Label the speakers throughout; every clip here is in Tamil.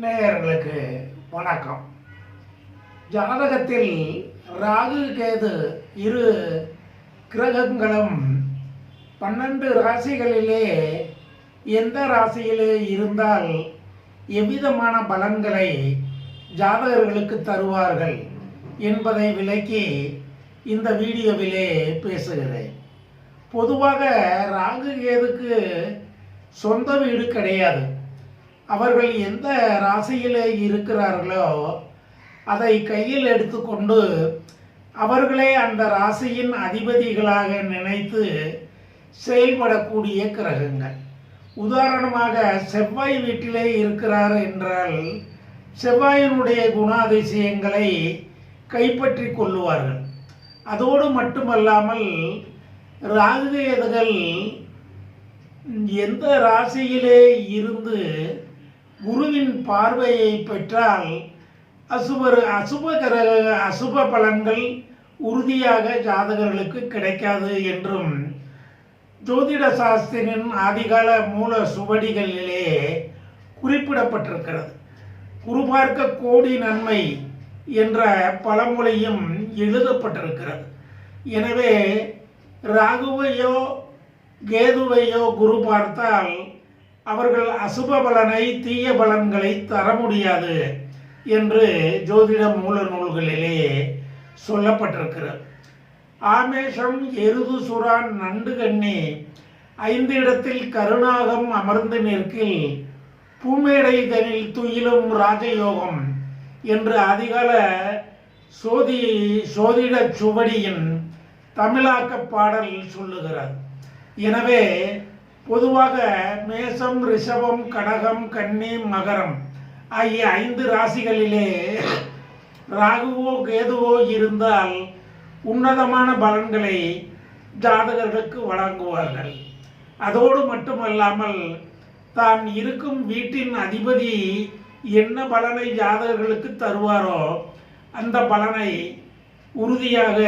Speaker 1: நேயர்களுக்கு வணக்கம். ஜாதகத்தில் ராகு கேது இரு கிரகங்களும் 12 ராசிகளிலே எந்த ராசியிலே இருந்தால் எவ்விதமான பலன்களை ஜாதகர்களுக்கு தருவார்கள் என்பதை விளக்கி இந்த வீடியோவிலே பேசுகிறேன். பொதுவாக ராகு கேதுக்கு சொந்த வீடு கிடையாது. அவர்கள் எந்த ராசியிலே இருக்கிறார்களோ அதை கையில் எடுத்துக்கொண்டு அவர்களே அந்த ராசியின் அதிபதிகளாக நினைத்து செயல்படக்கூடிய கிரகங்கள். உதாரணமாக செவ்வாய் வீட்டிலே இருக்கிறார் என்றால் செவ்வாயினுடைய குணாதிசயங்களை கைப்பற்றி கொள்ளுவார்கள். அதோடு மட்டுமல்லாமல் ராகு கேதுகள் எந்த ராசியிலே இருந்து குருவின் பார்வையை பெற்றால் அசுப பலன்கள் உறுதியாக ஜாதகர்களுக்கு கிடைக்காது என்றும் ஜோதிட சாஸ்திரின் ஆதிகால மூல சுவடிகளிலே குறிப்பிடப்பட்டிருக்கிறது. குரு பார்க்க கோடி நன்மை என்ற பழமொழியும் எழுதப்பட்டிருக்கிறது. எனவே ராகுவையோ கேதுவையோ குரு பார்த்தால் அவர்கள் அசுப பலனை தீய பலன்களை தர முடியாது என்று ஜோதிட மூல நூல்களிலே சொல்லப்பட்டிருக்கிறது. ஆமேஷம் எருது சுரான் நண்டு கண்ணி 5 இடத்தில் கருணாகம் அமர்ந்து நிற்கில் பூமேடை தனில் துயிலும் ராஜயோகம் என்று அதிகால சோதிட சுவடியின் தமிழாக்க பாடல் சொல்லுகிறார். எனவே பொதுவாக மேசம், ரிஷபம், கடகம், கன்னி, மகரம் ஆகிய 5 ராசிகளிலே ராகுவோ கேதுவோ இருந்தால் உன்னதமான பலன்களை ஜாதகர்களுக்கு வழங்குவார்கள். அதோடு மட்டுமல்லாமல் தான் இருக்கும் வீட்டின் அதிபதி என்ன பலனை ஜாதகர்களுக்கு தருவாரோ அந்த பலனை உறுதியாக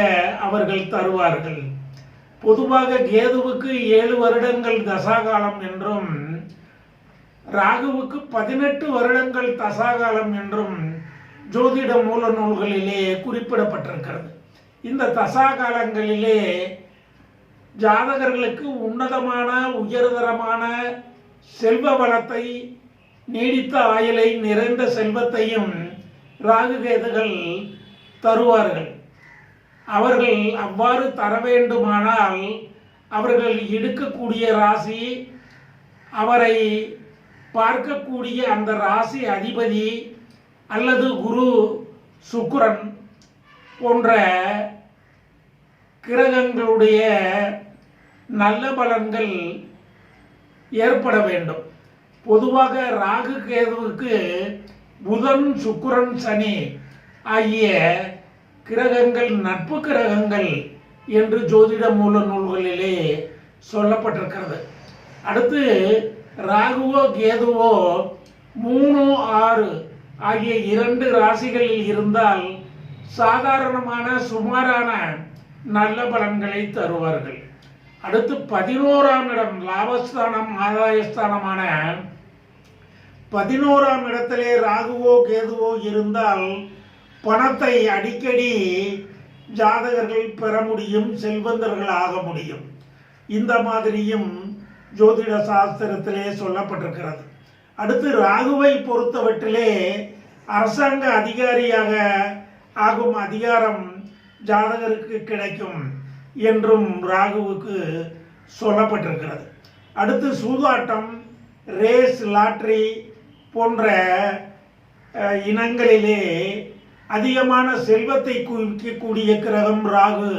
Speaker 1: அவர்கள் தருவார்கள். பொதுவாக கேதுவுக்கு 7 வருடங்கள் தசாகாலம் என்றும் ராகுவுக்கு 18 வருடங்கள் தசாகாலம் என்றும் ஜோதிட மூல நூல்களிலே குறிப்பிடப்பட்டிருக்கிறது. இந்த தசாகாலங்களிலே ஜாதகர்களுக்கு உன்னதமான உயர்தரமான செல்வ வளத்தை, நீடித்த ஆயுளை, நிறைந்த செல்வத்தையும் ராகு கேதுகள் தருவார்கள். அவர்கள் அவ்வாறு தர வேண்டுமானால் அவர்கள் எடுக்கக்கூடிய ராசி, அவரை பார்க்கக்கூடிய அந்த ராசி அதிபதி அல்லது குரு, சுக்கிரன் போன்ற கிரகங்களுடைய நல்ல பலன்கள் ஏற்பட வேண்டும். பொதுவாக ராகு கேதுவுக்கு புதன், சுக்கிரன், சனி ஆகிய கிரகங்கள் நட்பு கிரகங்கள் என்று ஜோதிட மூல நூல்களிலே சொல்லப்பட்டிருக்கிறது. அடுத்து ராகுவோ கேதுவோ 3, 6 ஆகிய 2 ராசிகளில் இருந்தால் சாதாரணமான சுமாரான நல்ல பலன்களை தருவார்கள். அடுத்து 11ஆம் இடம் லாபஸ்தானம், ஆதாயஸ்தானமான 11ஆம் இடத்திலே ராகுவோ கேதுவோ இருந்தால் பணத்தை அடிக்கடி ஜாதகர்கள் பெற முடியும், செல்வந்தர்கள் ஆக முடியும். இந்த மாதிரியும் ஜோதிட சாஸ்திரத்திலே சொல்லப்பட்டிருக்கிறது. அடுத்து ராகுவை பொறுத்தவற்றிலே அரசாங்க அதிகாரியாக ஆகும் அதிகாரம் ஜாதகருக்கு கிடைக்கும் என்றும் ராகுவுக்கு சொல்லப்பட்டிருக்கிறது. அடுத்து சூதாட்டம், ரேஸ், லாட்டரி போன்ற இனங்களிலே அதிகமான செல்வத்தை குவிக்கக்கூடிய கிரகம் ராகு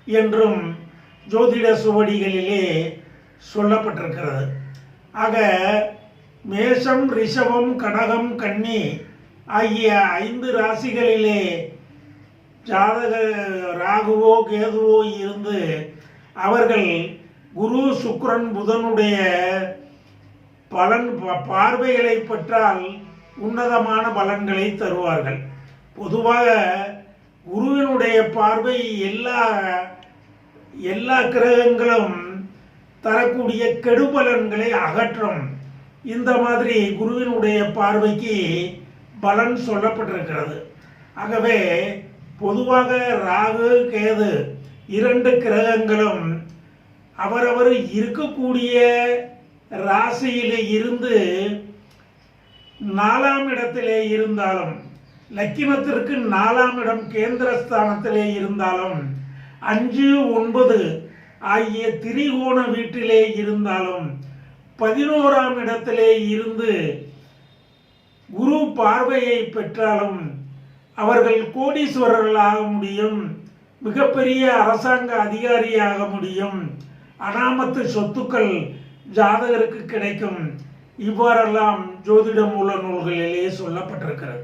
Speaker 1: என்றும் ஜோதிட சுவடிகளிலே சொல்லப்பட்டிருக்கிறது. ஆக மேஷம், ரிஷபம், கடகம், கன்னி ஆகிய 5 ராசிகளிலே ஜாதக ராகுவோ கேதுவோ இருந்து அவர்கள் குரு, சுக்கிரன், புதனுடைய பார்வைகளை பெற்றால் உன்னதமான பலன்களை தருவார்கள். பொதுவாக குருவினுடைய பார்வை எல்லா கிரகங்களும் தரக்கூடிய கெடுபலன்களை அகற்றும் இந்த மாதிரி குருவினுடைய பார்வைக்கு பலன் சொல்லப்பட்டிருக்கிறது. ஆகவே பொதுவாக ராகு கேது 2 கிரகங்களும் அவரவர் இருக்கக்கூடிய ராசியிலே இருந்து 4ஆம் இடத்திலே இருந்தாலும், லக்கினத்திற்கு 4ஆம் இடம் கேந்திரஸ்தானத்திலே இருந்தாலும், 5, 9 ஆகிய திரிகோண வீட்டிலே இருந்தாலும், 11ஆம் இடத்திலே இருந்து குரு பார்வையை பெற்றாலும் அவர்கள் கோடீஸ்வரர்களாக முடியும், மிகப்பெரிய அரசாங்க அதிகாரியாக முடியும், அனாமத்து சொத்துக்கள் ஜாதகருக்கு கிடைக்கும். இவ்வாறெல்லாம் ஜோதிட மூல நூல்களிலே சொல்லப்பட்டிருக்கிறது.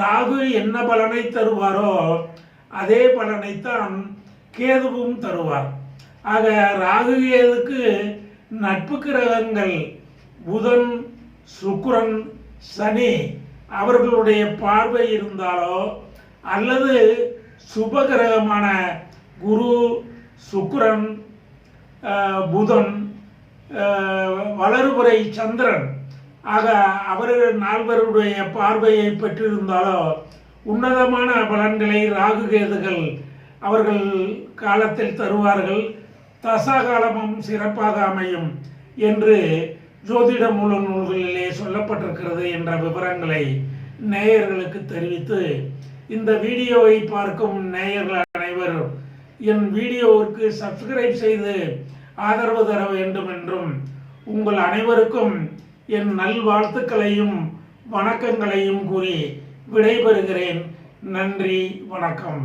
Speaker 1: ராகு என்ன பலனை தருவாரோ அதே பலனைத்தான் கேதுவும் தருவார். ஆக ராகு கேதுக்கு நட்பு கிரகங்கள் புதன், சுக்கிரன், சனி அவர்களுடைய பார்வை இருந்தாலோ அல்லது சுப கிரகமான குரு, சுக்கிரன், புதன், வளர்புரை சந்திரன் ஆக அவர்கள் 4 பார்வையை பெற்றிருந்தாலோ உன்னதமான பலன்களை ராகு கேதுகள் அவர்கள் காலத்தில் தருவார்கள். தசாகாலமும் சிறப்பாக அமையும் என்று ஜோதிட மூல நூல்களிலே சொல்லப்பட்டிருக்கிறது என்ற விவரங்களை நேயர்களுக்கு தெரிவித்து, இந்த வீடியோவை பார்க்கும் நேயர்கள் அனைவரும் என் வீடியோவிற்கு சப்ஸ்கிரைப் செய்து ஆதரவு தர வேண்டும் என்றும், உங்கள் அனைவருக்கும் என் நல்வாழ்த்துக்களையும் வணக்கங்களையும் கூறி விடைபெறுகிறேன். நன்றி, வணக்கம்.